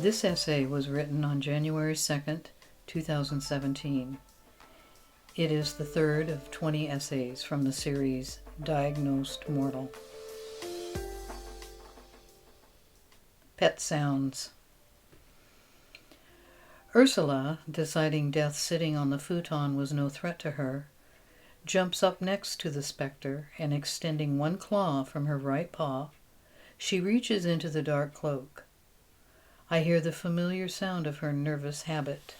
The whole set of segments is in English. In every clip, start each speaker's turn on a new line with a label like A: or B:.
A: This essay was written on January 2nd, 2017. It is the third of 20 essays from the series Diagnosed Mortal. Pet sounds. Ursula, deciding death sitting on the futon was no threat to her, jumps up next to the specter and, extending one claw from her right paw, she reaches into the dark cloak. I hear the familiar sound of her nervous habit.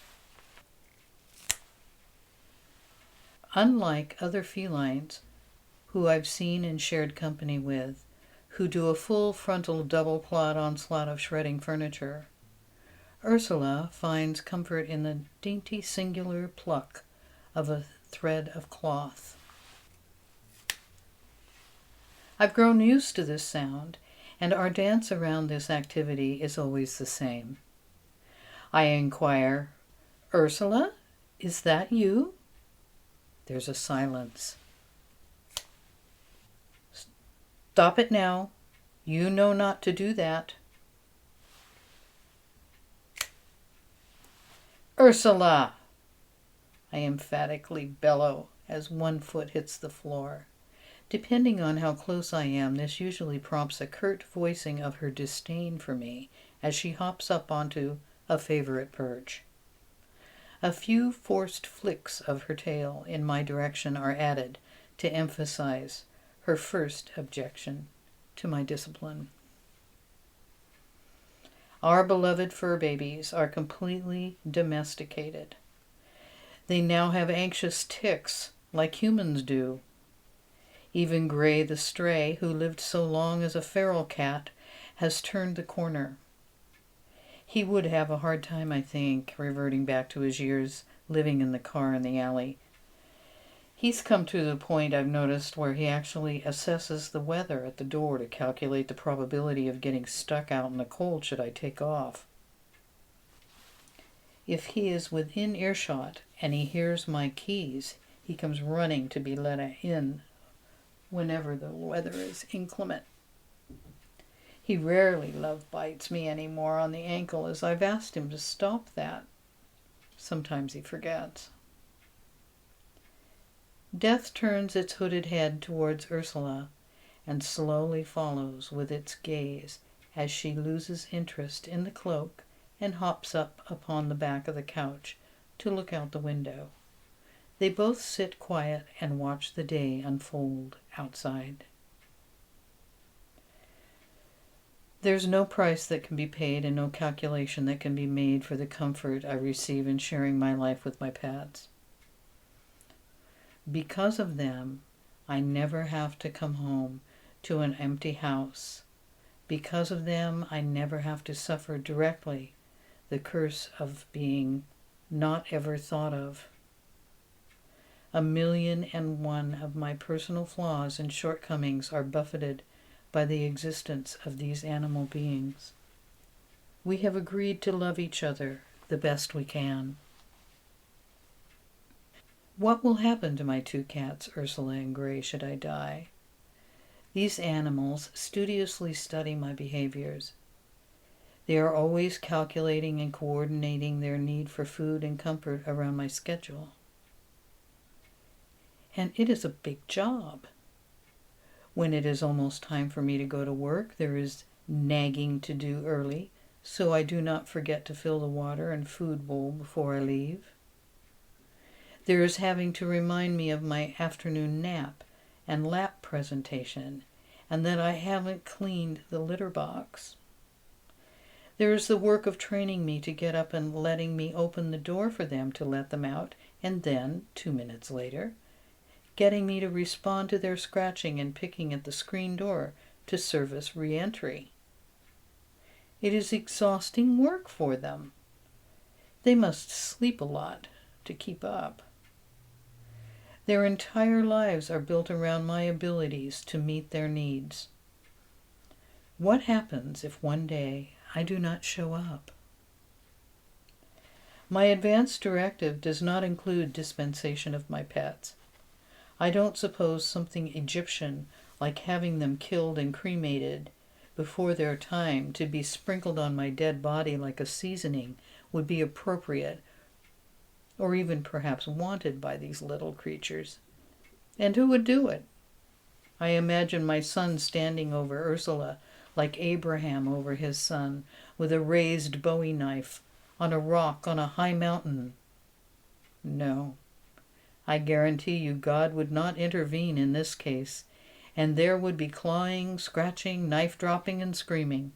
A: Unlike other felines who I've seen and shared company with, who do a full frontal double-clawed onslaught of shredding furniture, Ursula finds comfort in the dainty singular pluck of a thread of cloth. I've grown used to this sound, and our dance around this activity is always the same. I inquire, "Ursula, is that you?" There's a silence. "Stop it now. You know not to do that." "Ursula!" I emphatically bellow as one foot hits the floor. Depending on how close I am, this usually prompts a curt voicing of her disdain for me as she hops up onto a favorite perch. A few forced flicks of her tail in my direction are added to emphasize her first objection to my discipline. Our beloved fur babies are completely domesticated. They now have anxious tics like humans do. Even Gray the stray, who lived so long as a feral cat, has turned the corner. He would have a hard time, I think, reverting back to his years living in the car in the alley. He's come to the point, I've noticed, where he actually assesses the weather at the door to calculate the probability of getting stuck out in the cold should I take off. If he is within earshot and he hears my keys, he comes running to be let in whenever the weather is inclement. He rarely love bites me anymore on the ankle, as I've asked him to stop that. Sometimes he forgets. Death turns its hooded head towards Ursula and slowly follows with its gaze as she loses interest in the cloak and hops up upon the back of the couch to look out the window. They both sit quiet and watch the day unfold outside. There's no price that can be paid and no calculation that can be made for the comfort I receive in sharing my life with my pets. Because of them, I never have to come home to an empty house. Because of them, I never have to suffer directly the curse of being not ever thought of. 1,000,001 of my personal flaws and shortcomings are buffeted by the existence of these animal beings. We have agreed to love each other the best we can. What will happen to my two cats, Ursula and Gray, should I die? These animals studiously study my behaviors. They are always calculating and coordinating their need for food and comfort around my schedule. And it is a big job. When it is almost time for me to go to work, there is nagging to do early, so I do not forget to fill the water and food bowl before I leave. There is having to remind me of my afternoon nap and lap presentation, and that I haven't cleaned the litter box. There is the work of training me to get up and letting me open the door for them to let them out, and then, 2 minutes later, getting me to respond to their scratching and picking at the screen door to service re-entry. It is exhausting work for them. They must sleep a lot to keep up. Their entire lives are built around my abilities to meet their needs. What happens if one day I do not show up? My advance directive does not include dispensation of my pets. I don't suppose something Egyptian, like having them killed and cremated, before their time to be sprinkled on my dead body like a seasoning would be appropriate, or even perhaps wanted by these little creatures. And who would do it? I imagine my son standing over Ursula like Abraham over his son, with a raised bowie knife, on a rock on a high mountain. No, I guarantee you God would not intervene in this case, and there would be clawing, scratching, knife dropping, and screaming.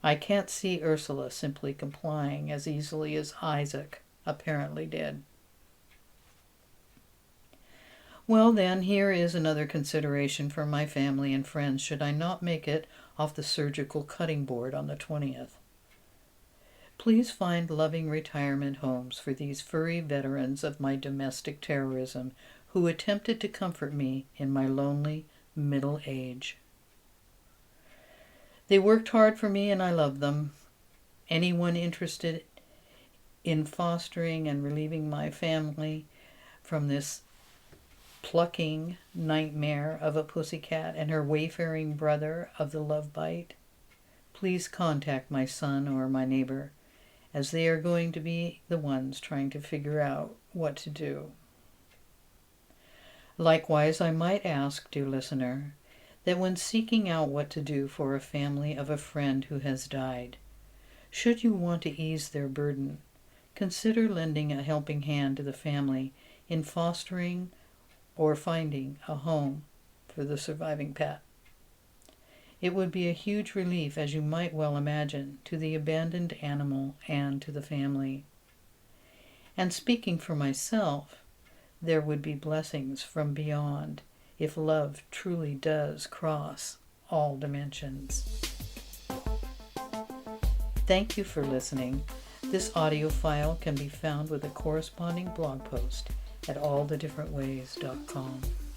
A: I can't see Ursula simply complying as easily as Isaac apparently did. Well then, here is another consideration for my family and friends should I not make it off the surgical cutting board on the 20th. Please find loving retirement homes for these furry veterans of my domestic terrorism who attempted to comfort me in my lonely middle age. They worked hard for me and I love them. Anyone interested in fostering and relieving my family from this plucking nightmare of a pussycat and her wayfaring brother of the love bite, please contact my son or my neighbor, as they are going to be the ones trying to figure out what to do. Likewise, I might ask, dear listener, that when seeking out what to do for a family of a friend who has died, should you want to ease their burden, consider lending a helping hand to the family in fostering or finding a home for the surviving pet. It would be a huge relief, as you might well imagine, to the abandoned animal and to the family. And speaking for myself, there would be blessings from beyond if love truly does cross all dimensions. Thank you for listening. This audio file can be found with a corresponding blog post at allthedifferentways.com.